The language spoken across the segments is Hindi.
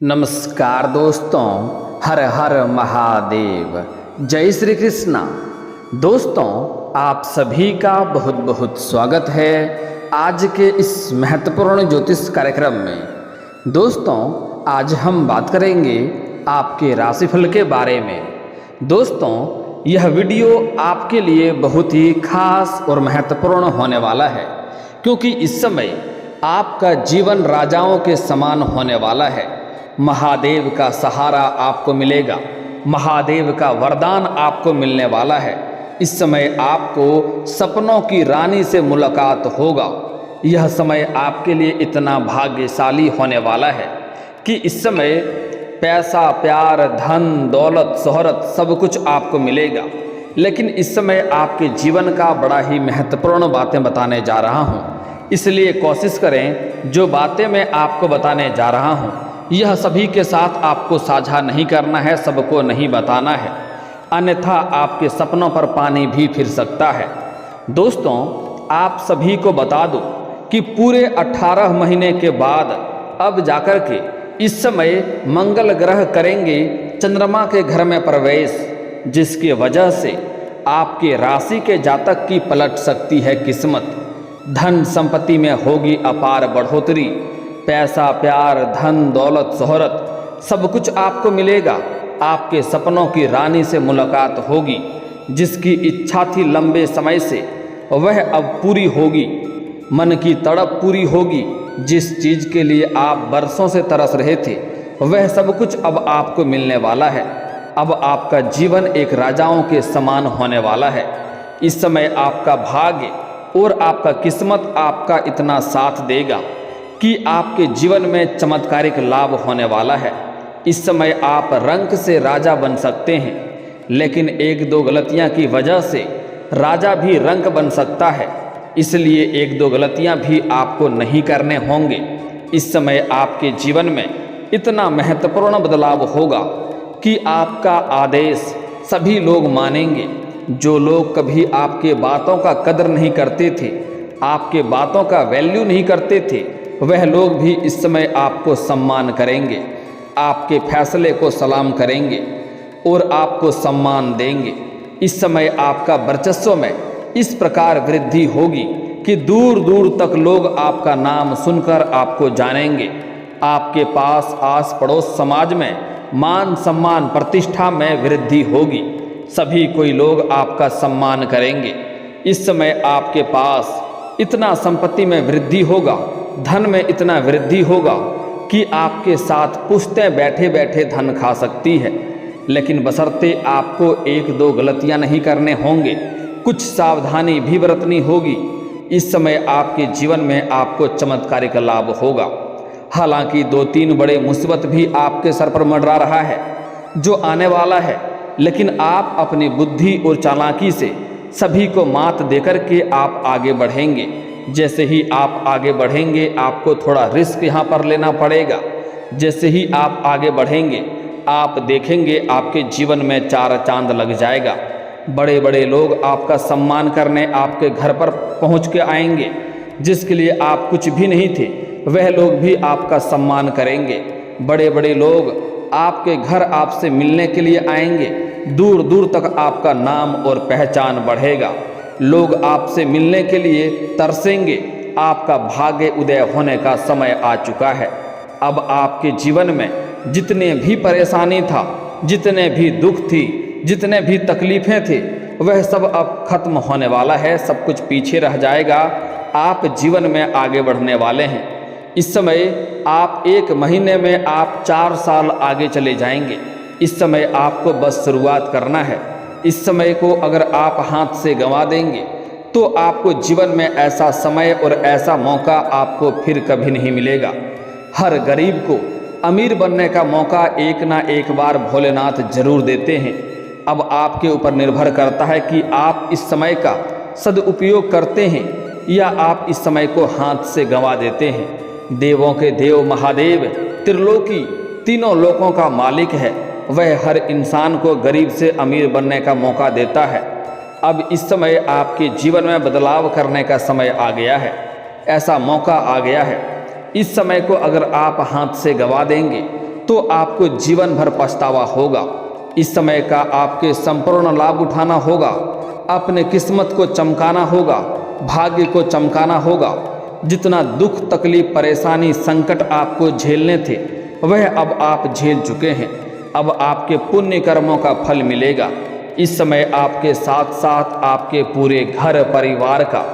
नमस्कार दोस्तों, हर हर महादेव, जय श्री कृष्णा। दोस्तों, आप सभी का बहुत बहुत स्वागत है आज के इस महत्वपूर्ण ज्योतिष कार्यक्रम में। दोस्तों, आज हम बात करेंगे आपके राशिफल के बारे में। दोस्तों, यह वीडियो आपके लिए बहुत ही खास और महत्वपूर्ण होने वाला है, क्योंकि इस समय आपका जीवन राजाओं के समान होने वाला है। महादेव का सहारा आपको मिलेगा, महादेव का वरदान आपको मिलने वाला है। इस समय आपको सपनों की रानी से मुलाकात होगा। यह समय आपके लिए इतना भाग्यशाली होने वाला है कि इस समय पैसा, प्यार, धन, दौलत, शोहरत सब कुछ आपको मिलेगा। लेकिन इस समय आपके जीवन का बड़ा ही महत्वपूर्ण बातें बताने जा रहा हूँ, इसलिए कोशिश करें जो बातें मैं आपको बताने जा रहा हूँ यह सभी के साथ आपको साझा नहीं करना है, सबको नहीं बताना है, अन्यथा आपके सपनों पर पानी भी फिर सकता है। दोस्तों, आप सभी को बता दूं कि पूरे 18 महीने के बाद अब जाकर के इस समय मंगल ग्रह करेंगे चंद्रमा के घर में प्रवेश, जिसकी वजह से आपके राशि के जातक की पलट सकती है किस्मत। धन संपत्ति में होगी अपार बढ़ोतरी, पैसा, प्यार, धन, दौलत, शोहरत सब कुछ आपको मिलेगा। आपके सपनों की रानी से मुलाकात होगी, जिसकी इच्छा थी लंबे समय से वह अब पूरी होगी। मन की तड़प पूरी होगी, जिस चीज़ के लिए आप बरसों से तरस रहे थे वह सब कुछ अब आपको मिलने वाला है। अब आपका जीवन एक राजाओं के समान होने वाला है। इस समय आपका भाग्य और आपका किस्मत आपका इतना साथ देगा कि आपके जीवन में चमत्कारिक लाभ होने वाला है। इस समय आप रंक से राजा बन सकते हैं, लेकिन एक दो गलतियां की वजह से राजा भी रंक बन सकता है, इसलिए एक दो गलतियां भी आपको नहीं करने होंगे। इस समय आपके जीवन में इतना महत्वपूर्ण बदलाव होगा कि आपका आदेश सभी लोग मानेंगे। जो लोग कभी आपके बातों का कदर नहीं करते थे, आपके बातों का वैल्यू नहीं करते थे, वह लोग भी इस समय आपको सम्मान करेंगे, आपके फैसले को सलाम करेंगे और आपको सम्मान देंगे। इस समय आपका वर्चस्व में इस प्रकार वृद्धि होगी कि दूर दूर तक लोग आपका नाम सुनकर आपको जानेंगे। आपके पास आस पड़ोस समाज में मान सम्मान प्रतिष्ठा में वृद्धि होगी, सभी कोई लोग आपका सम्मान करेंगे। इस समय आपके पास इतना संपत्ति में वृद्धि होगा, धन में इतना वृद्धि होगा कि आपके साथ पुश्तें बैठे बैठे धन खा सकती है। लेकिन बशर्ते आपको एक दो गलतियां नहीं करने होंगे, कुछ सावधानी भी बरतनी होगी। इस समय आपके जीवन में आपको चमत्कारिक लाभ होगा। हालांकि 2-3 बड़े मुसीबत भी आपके सर पर मंडरा रहा है जो आने वाला है, लेकिन आप अपनी बुद्धि और चालाकी से सभी को मात देकर के आप आगे बढ़ेंगे। जैसे ही आप आगे बढ़ेंगे आपको थोड़ा रिस्क यहाँ पर लेना पड़ेगा। जैसे ही आप आगे बढ़ेंगे आप देखेंगे आपके जीवन में 4 चांद लग जाएगा। बड़े बड़े लोग आपका सम्मान करने आपके घर पर पहुँच के आएंगे, जिसके लिए आप कुछ भी नहीं थे वह लोग भी आपका सम्मान करेंगे। बड़े बड़े लोग आपके घर आपसे मिलने के लिए आएंगे, दूर दूर तक आपका नाम और पहचान बढ़ेगा। लोग आपसे मिलने के लिए तरसेंगे। आपका भाग्य उदय होने का समय आ चुका है। अब आपके जीवन में जितने भी परेशानी था, जितने भी दुख थी, जितने भी तकलीफ़ें थे, वह सब अब खत्म होने वाला है, सब कुछ पीछे रह जाएगा। आप जीवन में आगे बढ़ने वाले हैं। इस समय आप 1 महीने में आप 4 साल आगे चले जाएंगे। इस समय आपको बस शुरुआत करना है। इस समय को अगर आप हाथ से गंवा देंगे तो आपको जीवन में ऐसा समय और ऐसा मौका आपको फिर कभी नहीं मिलेगा। हर गरीब को अमीर बनने का मौका एक ना एक बार भोलेनाथ जरूर देते हैं। अब आपके ऊपर निर्भर करता है कि आप इस समय का सदुपयोग करते हैं या आप इस समय को हाथ से गंवा देते हैं। देवों के देव महादेव त्रिलोकी तीनों लोकों का मालिक है। वह हर इंसान को गरीब से अमीर बनने का मौका देता है। अब इस समय आपके जीवन में बदलाव करने का समय आ गया है, ऐसा मौका आ गया है। इस समय को अगर आप हाथ से गंवा देंगे तो आपको जीवन भर पछतावा होगा। इस समय का आपके संपूर्ण लाभ उठाना होगा, अपने किस्मत को चमकाना होगा, भाग्य को चमकाना होगा। जितना दुख, तकलीफ, परेशानी, संकट आपको झेलने थे वह अब आप झेल चुके हैं। अब आपके पुण्य कर्मों का फल मिलेगा। इस समय आपके साथ साथ आपके पूरे घर परिवार का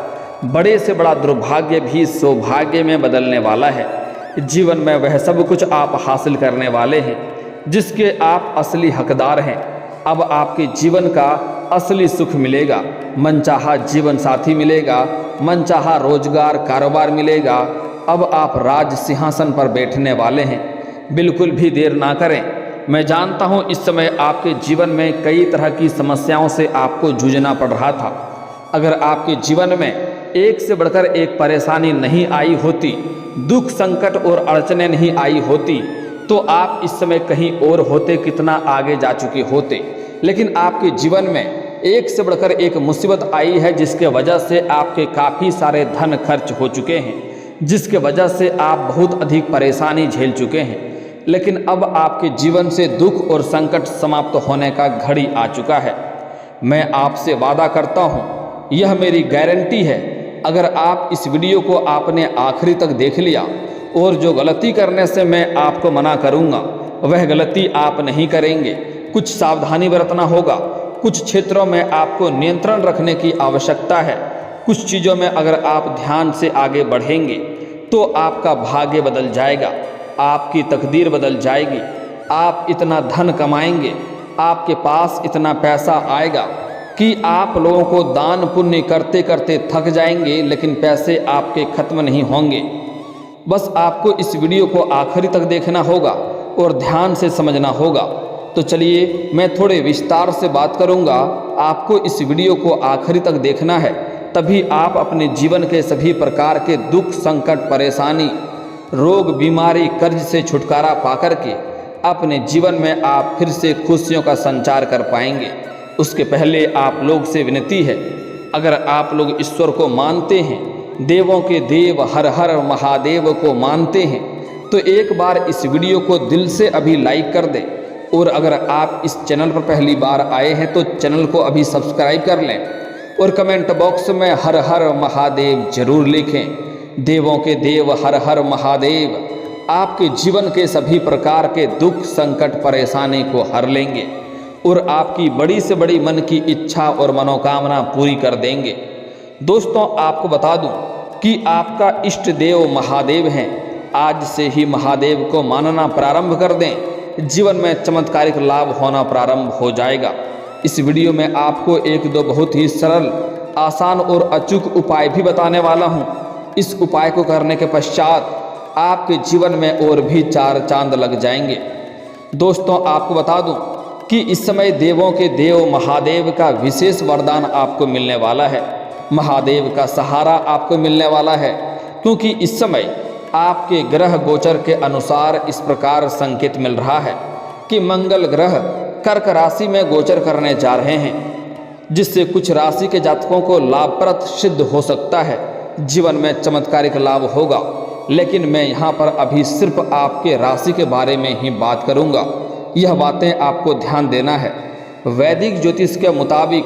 बड़े से बड़ा दुर्भाग्य भी सौभाग्य में बदलने वाला है। जीवन में वह सब कुछ आप हासिल करने वाले हैं जिसके आप असली हकदार हैं। अब आपके जीवन का असली सुख मिलेगा, मनचाहा जीवन साथी मिलेगा, मनचाहा रोजगार कारोबार मिलेगा। अब आप राज सिंहासन पर बैठने वाले हैं। बिल्कुल भी देर ना करें। मैं जानता हूँ इस समय आपके जीवन में कई तरह की समस्याओं से आपको जूझना पड़ रहा था। अगर आपके जीवन में एक से बढ़कर एक परेशानी नहीं आई होती, दुख, संकट और अड़चनें नहीं आई होती, तो आप इस समय कहीं और होते, कितना आगे जा चुके होते। लेकिन आपके जीवन में एक से बढ़कर एक मुसीबत आई है जिसके वजह से आपके काफ़ी सारे धन खर्च हो चुके हैं, जिसके वजह से आप बहुत अधिक परेशानी झेल चुके हैं। लेकिन अब आपके जीवन से दुख और संकट समाप्त होने का घड़ी आ चुका है। मैं आपसे वादा करता हूँ, यह मेरी गारंटी है, अगर आप इस वीडियो को आपने आखिरी तक देख लिया और जो गलती करने से मैं आपको मना करूँगा वह गलती आप नहीं करेंगे। कुछ सावधानी बरतना होगा, कुछ क्षेत्रों में आपको नियंत्रण रखने की आवश्यकता है। कुछ चीज़ों में अगर आप ध्यान से आगे बढ़ेंगे तो आपका भाग्य बदल जाएगा, आपकी तकदीर बदल जाएगी। आप इतना धन कमाएंगे, आपके पास इतना पैसा आएगा कि आप लोगों को दान पुण्य करते करते थक जाएंगे, लेकिन पैसे आपके खत्म नहीं होंगे। बस आपको इस वीडियो को आखिरी तक देखना होगा और ध्यान से समझना होगा। तो चलिए मैं थोड़े विस्तार से बात करूंगा। आपको इस वीडियो को आखिरी तक देखना है, तभी आप अपने जीवन के सभी प्रकार के दुख, संकट, परेशानी, रोग, बीमारी, कर्ज से छुटकारा पाकर के अपने जीवन में आप फिर से खुशियों का संचार कर पाएंगे। उसके पहले आप लोग से विनती है, अगर आप लोग ईश्वर को मानते हैं, देवों के देव हर हर महादेव को मानते हैं, तो एक बार इस वीडियो को दिल से अभी लाइक कर दें। और अगर आप इस चैनल पर पहली बार आए हैं तो चैनल को अभी सब्सक्राइब कर लें और कमेंट बॉक्स में हर हर महादेव जरूर लिखें। देवों के देव हर हर महादेव आपके जीवन के सभी प्रकार के दुख, संकट, परेशानी को हर लेंगे और आपकी बड़ी से बड़ी मन की इच्छा और मनोकामना पूरी कर देंगे। दोस्तों, आपको बता दूं कि आपका इष्ट देव महादेव हैं। आज से ही महादेव को मानना प्रारंभ कर दें, जीवन में चमत्कारिक लाभ होना प्रारंभ हो जाएगा। इस वीडियो में आपको एक दो बहुत ही सरल, आसान और अचूक उपाय भी बताने वाला हूं। इस उपाय को करने के पश्चात आपके जीवन में और भी चार चांद लग जाएंगे। दोस्तों, आपको बता दूं कि इस समय देवों के देव महादेव का विशेष वरदान आपको मिलने वाला है। महादेव का सहारा आपको मिलने वाला है, क्योंकि इस समय आपके ग्रह गोचर के अनुसार इस प्रकार संकेत मिल रहा है कि मंगल ग्रह कर्क राशि में गोचर करने जा रहे हैं, जिससे कुछ राशि के जातकों को लाभप्रद सिद्ध हो सकता है। जीवन में चमत्कारिक लाभ होगा। लेकिन मैं यहाँ पर अभी सिर्फ आपके राशि के बारे में ही बात करूँगा। यह बातें आपको ध्यान देना है। वैदिक ज्योतिष के मुताबिक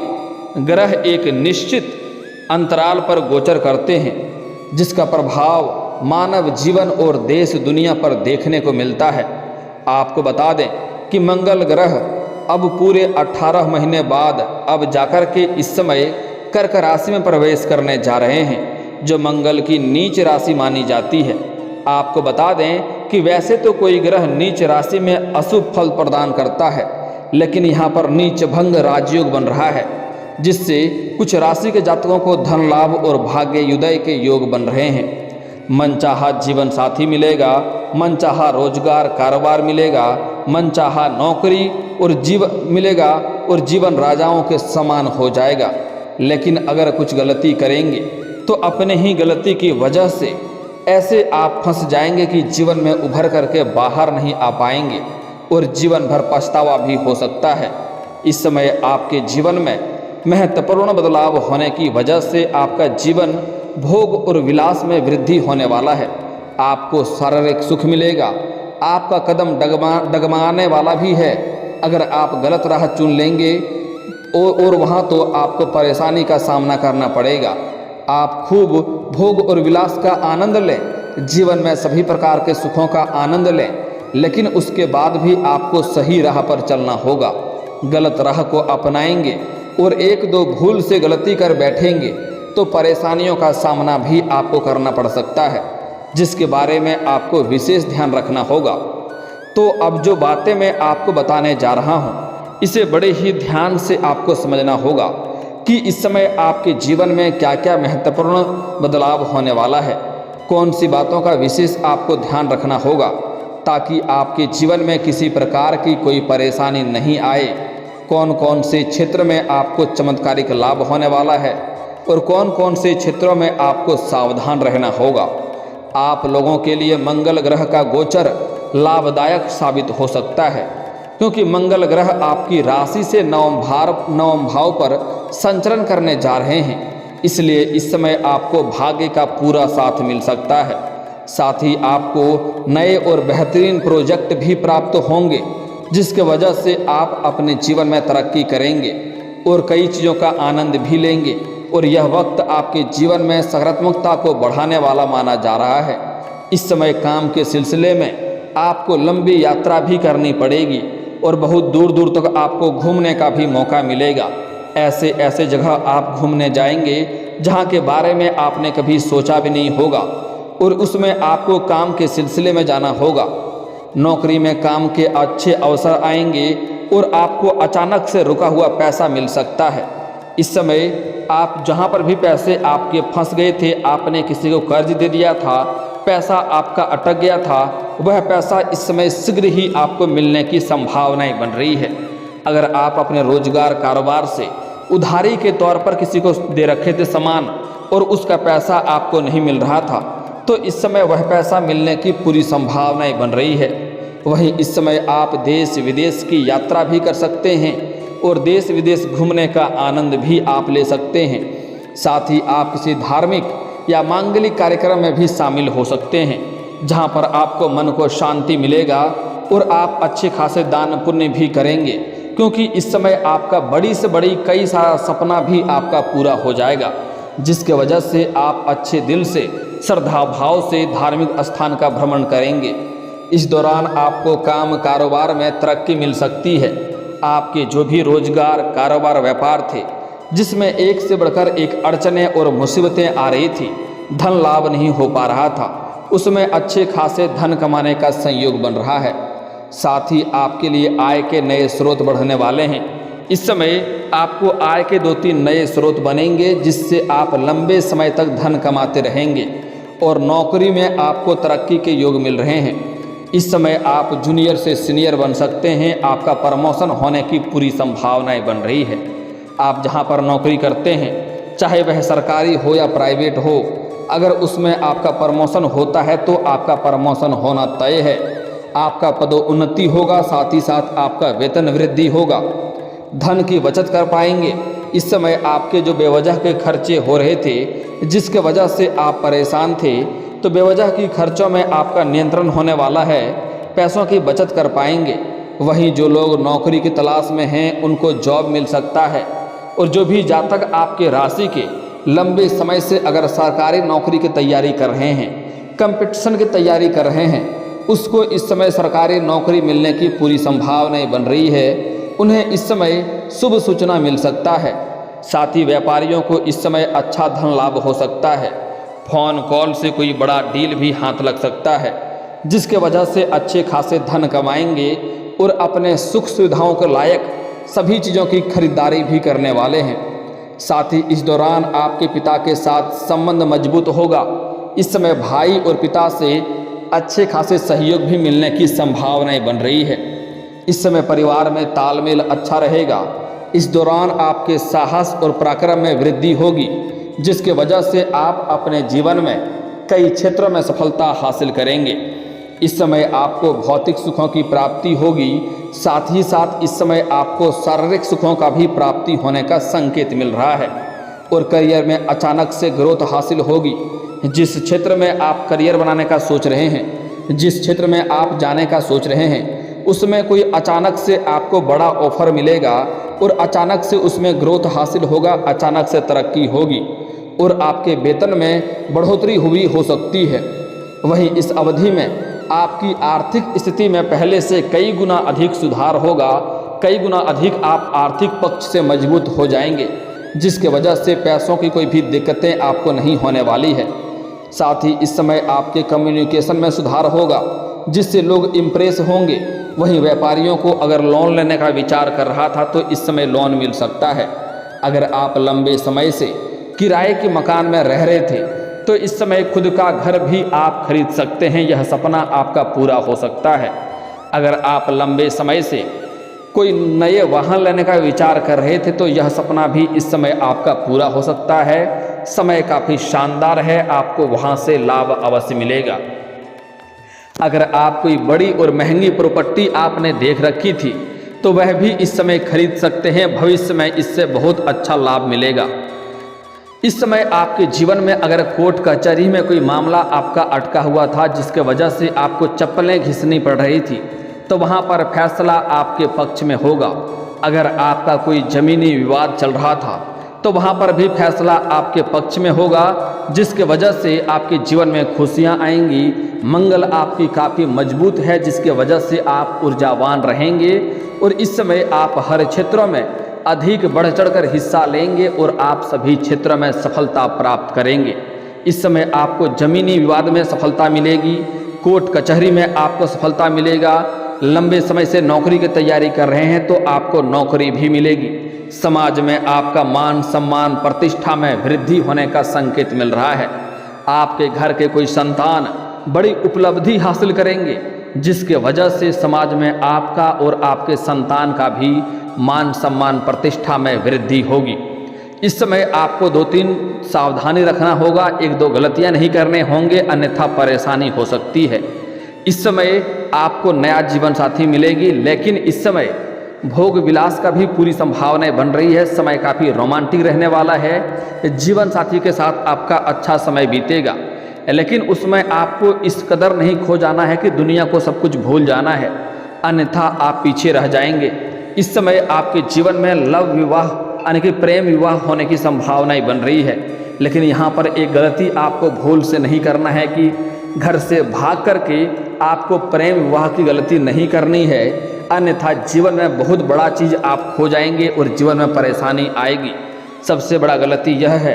ग्रह एक निश्चित अंतराल पर गोचर करते हैं, जिसका प्रभाव मानव जीवन और देश दुनिया पर देखने को मिलता है। आपको बता दें कि मंगल ग्रह अब पूरे 18 महीने बाद अब जाकर के इस समय कर्क राशि में प्रवेश करने जा रहे हैं, जो मंगल की नीच राशि मानी जाती है। आपको बता दें कि वैसे तो कोई ग्रह नीच राशि में अशुभ फल प्रदान करता है, लेकिन यहाँ पर नीच भंग राजयोग बन रहा है, जिससे कुछ राशि के जातकों को धन लाभ और भाग्योदय के योग बन रहे हैं। मनचाहा जीवन साथी मिलेगा, मनचाहा रोजगार कारोबार मिलेगा, मनचाहा नौकरी और जीवन मिलेगा और जीवन राजाओं के समान हो जाएगा। लेकिन अगर कुछ गलती करेंगे तो अपने ही गलती की वजह से ऐसे आप फंस जाएंगे कि जीवन में उभर करके बाहर नहीं आ पाएंगे और जीवन भर पछतावा भी हो सकता है। इस समय आपके जीवन में महत्वपूर्ण बदलाव होने की वजह से आपका जीवन भोग और विलास में वृद्धि होने वाला है। आपको शारीरिक सुख मिलेगा, आपका कदम डगमाने वाला भी है। अगर आप गलत राह चुन लेंगे और वहाँ तो आपको परेशानी का सामना करना पड़ेगा। आप खूब भोग और विलास का आनंद लें, जीवन में सभी प्रकार के सुखों का आनंद लें, लेकिन उसके बाद भी आपको सही राह पर चलना होगा। गलत राह को अपनाएंगे और एक दो भूल से गलती कर बैठेंगे तो परेशानियों का सामना भी आपको करना पड़ सकता है, जिसके बारे में आपको विशेष ध्यान रखना होगा। तो अब जो बातें मैं आपको बताने जा रहा हूँ, इसे बड़े ही ध्यान से आपको समझना होगा कि इस समय आपके जीवन में क्या क्या महत्वपूर्ण बदलाव होने वाला है। कौन सी बातों का विशेष आपको ध्यान रखना होगा ताकि आपके जीवन में किसी प्रकार की कोई परेशानी नहीं आए। कौन कौन से क्षेत्र में आपको चमत्कारिक लाभ होने वाला है और कौन कौन से क्षेत्रों में आपको सावधान रहना होगा। आप लोगों के लिए मंगल ग्रह का गोचर लाभदायक साबित हो सकता है, क्योंकि मंगल ग्रह आपकी राशि से नवम भाव पर संचरण करने जा रहे हैं। इसलिए इस समय आपको भाग्य का पूरा साथ मिल सकता है। साथ ही आपको नए और बेहतरीन प्रोजेक्ट भी प्राप्त होंगे, जिसके वजह से आप अपने जीवन में तरक्की करेंगे और कई चीज़ों का आनंद भी लेंगे। और यह वक्त आपके जीवन में सकारात्मकता को बढ़ाने वाला माना जा रहा है। इस समय काम के सिलसिले में आपको लंबी यात्रा भी करनी पड़ेगी और बहुत दूर दूर तक आपको घूमने का भी मौका मिलेगा। ऐसे ऐसे जगह आप घूमने जाएंगे जहां के बारे में आपने कभी सोचा भी नहीं होगा, और उसमें आपको काम के सिलसिले में जाना होगा। नौकरी में काम के अच्छे अवसर आएंगे और आपको अचानक से रुका हुआ पैसा मिल सकता है। इस समय आप जहां पर भी पैसे आपके फंस गए थे, आपने किसी को कर्ज दे दिया था, पैसा आपका अटक गया था, वह पैसा इस समय शीघ्र ही आपको मिलने की संभावनाएं बन रही है। अगर आप अपने रोजगार कारोबार से उधारी के तौर पर किसी को दे रखे थे सामान और उसका पैसा आपको नहीं मिल रहा था, तो इस समय वह पैसा मिलने की पूरी संभावनाएं बन रही है। वहीं इस समय आप देश विदेश की यात्रा भी कर सकते हैं और देश विदेश घूमने का आनंद भी आप ले सकते हैं। साथ ही आप किसी धार्मिक या मांगलिक कार्यक्रम में भी शामिल हो सकते हैं, जहां पर आपको मन को शांति मिलेगा और आप अच्छे खासे दान पुण्य भी करेंगे, क्योंकि इस समय आपका बड़ी से बड़ी कई सारा सपना भी आपका पूरा हो जाएगा, जिसके वजह से आप अच्छे दिल से श्रद्धा भाव से धार्मिक स्थान का भ्रमण करेंगे। इस दौरान आपको काम कारोबार में तरक्की मिल सकती है। आपके जो भी रोजगार कारोबार व्यापार थे, जिसमें एक से बढ़कर एक अड़चनें और मुसीबतें आ रही थी, धन लाभ नहीं हो पा रहा था, उसमें अच्छे खासे धन कमाने का संयोग बन रहा है। साथ ही आपके लिए आय के नए स्रोत बढ़ने वाले हैं। इस समय आपको आय के 2-3 नए स्रोत बनेंगे, जिससे आप लंबे समय तक धन कमाते रहेंगे और नौकरी में आपको तरक्की के योग मिल रहे हैं। इस समय आप जूनियर से सीनियर बन सकते हैं। आपका प्रमोशन होने की पूरी संभावनाएं बन रही है। आप जहां पर नौकरी करते हैं, चाहे वह सरकारी हो या प्राइवेट हो, अगर उसमें आपका प्रमोशन होता है तो आपका प्रमोशन होना तय है। आपका पदोन्नति होगा, साथ ही साथ आपका वेतन वृद्धि होगा। धन की बचत कर पाएंगे। इस समय आपके जो बेवजह के खर्चे हो रहे थे, जिसके वजह से आप परेशान थे, तो बेवजह की खर्चों में आपका नियंत्रण होने वाला है। पैसों की बचत कर पाएंगे। वहीं जो लोग नौकरी की तलाश में हैं, उनको जॉब मिल सकता है। और जो भी जातक आपके राशि के लंबे समय से अगर सरकारी नौकरी की तैयारी कर रहे हैं, कंपटीशन की तैयारी कर रहे हैं, उसको इस समय सरकारी नौकरी मिलने की पूरी संभावनाएं बन रही है। उन्हें इस समय शुभ सूचना मिल सकता है। साथ ही व्यापारियों को इस समय अच्छा धन लाभ हो सकता है। फोन कॉल से कोई बड़ा डील भी हाथ लग सकता है, जिसके वजह से अच्छे खासे धन कमाएंगे और अपने सुख सुविधाओं के लायक सभी चीज़ों की खरीदारी भी करने वाले हैं। साथ ही इस दौरान आपके पिता के साथ संबंध मजबूत होगा। इस समय भाई और पिता से अच्छे खासे सहयोग भी मिलने की संभावनाएं बन रही है। इस समय परिवार में तालमेल अच्छा रहेगा। इस दौरान आपके साहस और पराक्रम में वृद्धि होगी, जिसके वजह से आप अपने जीवन में कई क्षेत्रों में सफलता हासिल करेंगे। इस समय आपको भौतिक सुखों की प्राप्ति होगी। साथ ही साथ इस समय आपको शारीरिक सुखों का भी प्राप्ति होने का संकेत मिल रहा है और करियर में अचानक से ग्रोथ हासिल होगी। जिस क्षेत्र में आप करियर बनाने का सोच रहे हैं, जिस क्षेत्र में आप जाने का सोच रहे हैं उसमें कोई अचानक से आपको बड़ा ऑफर मिलेगा और अचानक से उसमें ग्रोथ हासिल होगा, अचानक से तरक्की होगी और आपके वेतन में बढ़ोतरी हुई हो सकती है। वहीं इस अवधि में आपकी आर्थिक स्थिति में पहले से कई गुना अधिक सुधार होगा, कई गुना अधिक आप आर्थिक पक्ष से मजबूत हो जाएंगे, जिसके वजह से पैसों की कोई भी दिक्कतें आपको नहीं होने वाली है। साथ ही इस समय आपके कम्युनिकेशन में सुधार होगा, जिससे लोग इम्प्रेस होंगे। वहीं व्यापारियों को अगर लोन लेने का विचार कर रहा था तो इस समय लोन मिल सकता है। अगर आप लंबे समय से किराए के मकान में रह रहे थे तो इस समय खुद का घर भी आप खरीद सकते हैं, यह सपना आपका पूरा हो सकता है। अगर आप लंबे समय से कोई नए वाहन लेने का विचार कर रहे थे तो यह सपना भी इस समय आपका पूरा हो सकता है। समय काफ़ी शानदार है, आपको वहाँ से लाभ अवश्य मिलेगा। अगर आप कोई बड़ी और महंगी प्रॉपर्टी आपने देख रखी थी तो वह भी इस समय खरीद सकते हैं, भविष्य में इससे बहुत अच्छा लाभ मिलेगा। इस समय आपके जीवन में अगर कोर्ट कचहरी में कोई मामला आपका अटका हुआ था जिसके वजह से आपको चप्पलें घिसनी पड़ रही थी तो वहाँ पर फैसला आपके पक्ष में होगा। अगर आपका कोई ज़मीनी विवाद चल रहा था तो वहाँ पर भी फैसला आपके पक्ष में होगा, जिसके वजह से आपके जीवन में खुशियाँ आएंगी। मंगल आपकी काफ़ी मजबूत है, जिसके वजह से आप ऊर्जावान रहेंगे और इस समय आप हर क्षेत्रों में अधिक बढ़ चढ़कर हिस्सा लेंगे और आप सभी क्षेत्रों में सफलता प्राप्त करेंगे। इस समय आपको ज़मीनी विवाद में सफलता मिलेगी, कोर्ट कचहरी में आपको सफलता मिलेगा। लंबे समय से नौकरी की तैयारी कर रहे हैं तो आपको नौकरी भी मिलेगी। समाज में आपका मान सम्मान प्रतिष्ठा में वृद्धि होने का संकेत मिल रहा है। आपके घर के कोई संतान बड़ी उपलब्धि हासिल करेंगे, जिसके वजह से समाज में आपका और आपके संतान का भी मान सम्मान प्रतिष्ठा में वृद्धि होगी। इस समय आपको 2-3 सावधानी रखना होगा, 1-2 गलतियां नहीं करने होंगे, अन्यथा परेशानी हो सकती है। इस समय आपको नया जीवन साथी मिलेगी, लेकिन इस समय भोग विलास का भी पूरी संभावनाएं बन रही है। समय काफ़ी रोमांटिक रहने वाला है, जीवन साथी के साथ आपका अच्छा समय बीतेगा, लेकिन उसमें आपको इस कदर नहीं खो जाना है कि दुनिया को सब कुछ भूल जाना है, अन्यथा आप पीछे रह जाएंगे। इस समय आपके जीवन में लव विवाह यानी कि प्रेम विवाह होने की संभावनाएं बन रही है, लेकिन यहाँ पर एक गलती आपको भूल से नहीं करना है कि घर से भाग करके आपको प्रेम विवाह की गलती नहीं करनी है, अन्यथा जीवन में बहुत बड़ा चीज़ आप खो जाएंगे और जीवन में परेशानी आएगी। सबसे बड़ा गलती यह है,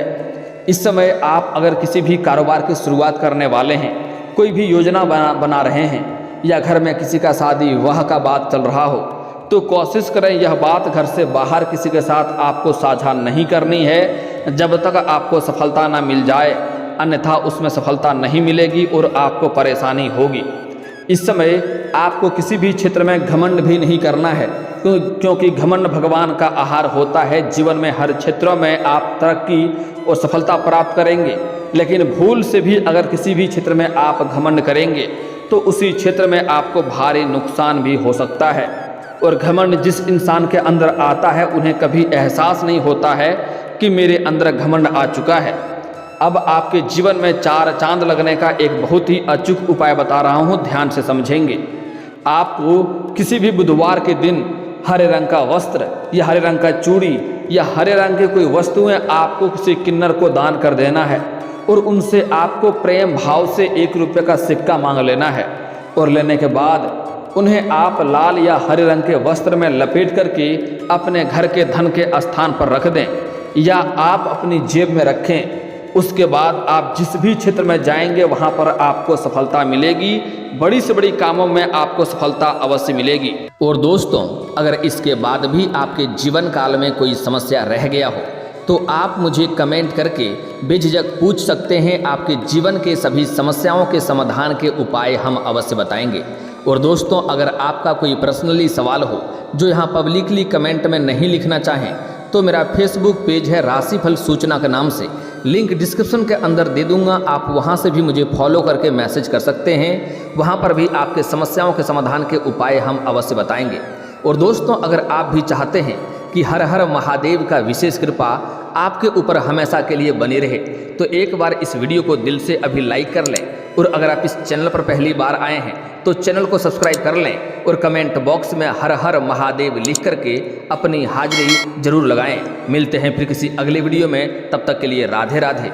इस समय आप अगर किसी भी कारोबार की शुरुआत करने वाले हैं, कोई भी योजना बना रहे हैं या घर में किसी का शादी विवाह का बात चल रहा हो तो कोशिश करें यह बात घर से बाहर किसी के साथ आपको साझा नहीं करनी है जब तक आपको सफलता ना मिल जाए, अन्यथा उसमें सफलता नहीं मिलेगी और आपको परेशानी होगी। इस समय आपको किसी भी क्षेत्र में घमंड भी नहीं करना है, क्योंकि घमंड भगवान का आहार होता है। जीवन में हर क्षेत्रों में आप तरक्की और सफलता प्राप्त करेंगे, लेकिन भूल से भी अगर किसी भी क्षेत्र में आप घमंड करेंगे तो उसी क्षेत्र में आपको भारी नुकसान भी हो सकता है। और घमंड जिस इंसान के अंदर आता है उन्हें कभी एहसास नहीं होता है कि मेरे अंदर घमंड आ चुका है। अब आपके जीवन में 4 चांद लगने का एक बहुत ही अचूक उपाय बता रहा हूँ, ध्यान से समझेंगे। आपको किसी भी बुधवार के दिन हरे रंग का वस्त्र या हरे रंग का चूड़ी या हरे रंग की कोई वस्तुएं आपको किसी किन्नर को दान कर देना है और उनसे आपको प्रेम भाव से 1 रुपये का सिक्का मांग लेना है और लेने के बाद उन्हें आप लाल या हरे रंग के वस्त्र में लपेट करके अपने घर के धन के स्थान पर रख दें या आप अपनी जेब में रखें। उसके बाद आप जिस भी क्षेत्र में जाएंगे वहाँ पर आपको सफलता मिलेगी, बड़ी से बड़ी कामों में आपको सफलता अवश्य मिलेगी। और दोस्तों, अगर इसके बाद भी आपके जीवन काल में कोई समस्या रह गया हो तो आप मुझे कमेंट करके बेझिझक पूछ सकते हैं। आपके जीवन के सभी समस्याओं के समाधान के उपाय हम अवश्य बताएंगे। और दोस्तों, अगर आपका कोई पर्सनली सवाल हो जो यहाँ पब्लिकली कमेंट में नहीं लिखना चाहें तो मेरा फेसबुक पेज है राशिफल सूचना के नाम से, लिंक डिस्क्रिप्शन के अंदर दे दूंगा। आप वहाँ से भी मुझे फॉलो करके मैसेज कर सकते हैं, वहाँ पर भी आपके समस्याओं के समाधान के उपाय हम अवश्य बताएंगे। और दोस्तों, अगर आप भी चाहते हैं कि हर हर महादेव का विशेष कृपा आपके ऊपर हमेशा के लिए बनी रहे। तो एक बार इस वीडियो को दिल से अभी लाइक कर लें, और अगर आप इस चैनल पर पहली बार आए हैं तो चैनल को सब्सक्राइब कर लें, और कमेंट बॉक्स में हर हर महादेव लिख करके अपनी हाजिरी जरूर लगाएं। मिलते हैं फिर किसी अगले वीडियो में, तब तक के लिए राधे राधे।